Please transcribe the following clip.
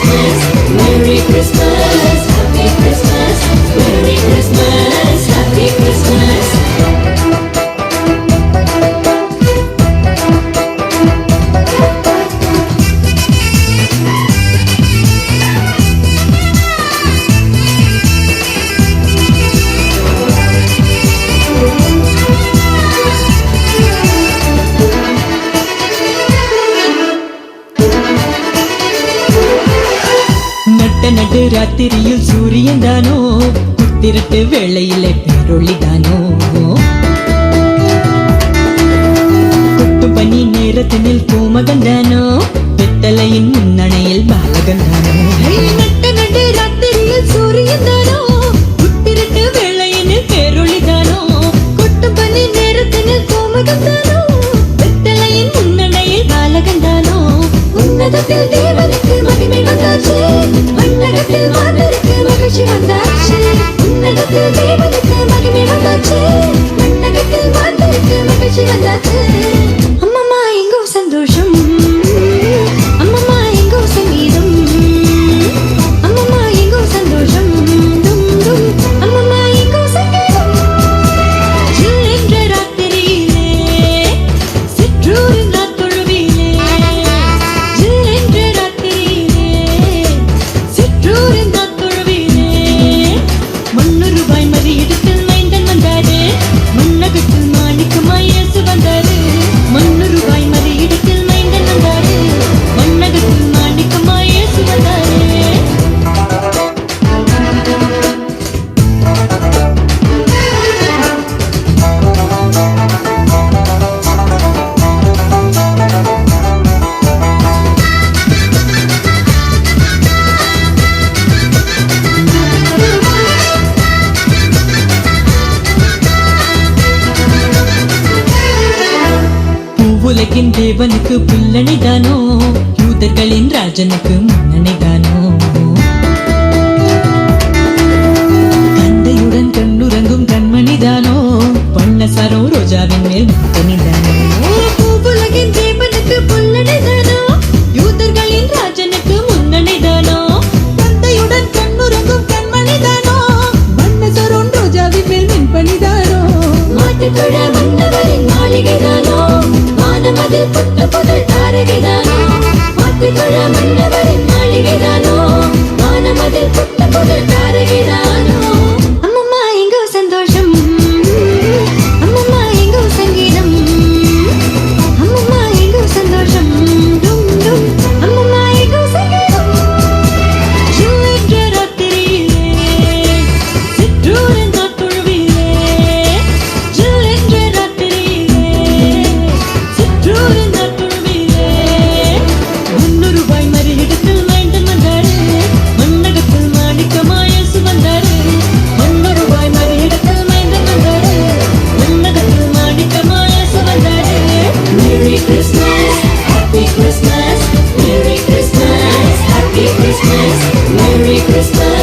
Christmas, Merry Christmas, Happy Christmas, Merry Christmas, Happy Christmas. நடு ராத்திரியில் சூரியன் தானோ, புத்திரட்டு வேளையிலே பேரொளிதானோ, கொட்டும் பனி நேரத்தினில் பூமகன் தானோ, வெத்தலையின் முன்னணையில் பாலகன் தானோ. நடு ராத்திரியில் சூரியன் தானோ, புத்திரட்டு வேளையினில் பேரொளிதானோ, கொட்டும் பனி நேரத்தினில் பூமகன் தானோ, வெத்தலையின் முன்னணையில் பாலகன் தானோ. உன்னதத்தில் தேவனுக்கு மகிமை வந்தாச்சு, மண்ணகத்தில் மாந்தருக்கு மகிழ்ச்சி வந்தாச்சு. உன்னதத்தில் தேவனுக்கு மகிமை வந்தாச்சு, மண்ணகத்தில் மாந்தருக்கு மகிழ்ச்சி வந்தாச்சு. அம்மம்மா எங்கோ சந்தோஷம், அம்மம்மா எங்கோ சங்கீதம், அம்மம்மா எங்கோ சந்தோஷம், டும் டும் அம்மம்மா எங்கோ சங்கீதம். ஜில் என்ற ராத்திரியிலே சிற்றூரின் ராத்தொழுவிலே, ஜில் என்ற ராத்திரியிலே சிற்றூரின் ராத்தொழுவிலே, ₹100 மதியிடத்தில் மைந்தன் வந்தாரு, மண்ணகத்தில் மாணிக்கமாய் இயேசு வந்தாரு. ₹100 மதியிடத்தில் மைந்தன் வந்தாரு, மண்ணகத்தில் மாணிக்கமாய் இயேசு வந்தாரு. பூவுலகின் தேவனுக்கு பிள்ளனைதானோ, யூதர்களின் ராஜனுக்கு மன்னனைதானோ, தந்தையுடன் கண்ணுறங்கும் கண்மணிதானோ, பண்ணசரோ ரோஜாவின் மேல் முத்தனிதானோ. பூவுலகின் தேவனுக்கு பிள்ளனைதானோ, யூதர்களின் ராஜனுக்கு முன்னனைதானோ, தந்தையுடன் கண்ணுறங்கும் கண்மணிதானோ, பண்ணசரோன் ரோஜாவின் மேல் மின்பணிதானோ. மாட்டுக்குழ மன்னவரின் மாளிகைதானோ, வானமதில் புத்த புதல் தாரகைதானோ. மாட்டுக்குழ மன்னவரின் மாளிகைதானோ, வானமதில் புத்த புதல் தாரகைதானோ. அம்மம்மா எங்கோ சந்தோஷம், அம்மம்மா எங்கோ சங்கீதம், அம்மம்மா எங்கோ சந்தோஷம், டும் டும் அம்மம்மா எங்கோ சங்கீதம். ஜில் என்ற ராத்திரியிலே சிற்றூரின் ராத்தொழுவிலே, ஜில் என்ற ராத்திரியிலே சிற்றூரின் ராத்தொழுவிலே, ₹100 மறியிடத்தில் மைந்தன் வந்தாரு, மண்ணகத்தில் மாணிக்கமாய் இயேசு வந்தாரு. ₹100 மறியிடத்தில் மைந்தன் வந்தாரு, மண்ணகத்தில் மாணிக்கமாய் இயேசு வந்தாரு. Merry Christmas, Happy Christmas, Merry Christmas, Happy Christmas, Merry Christmas.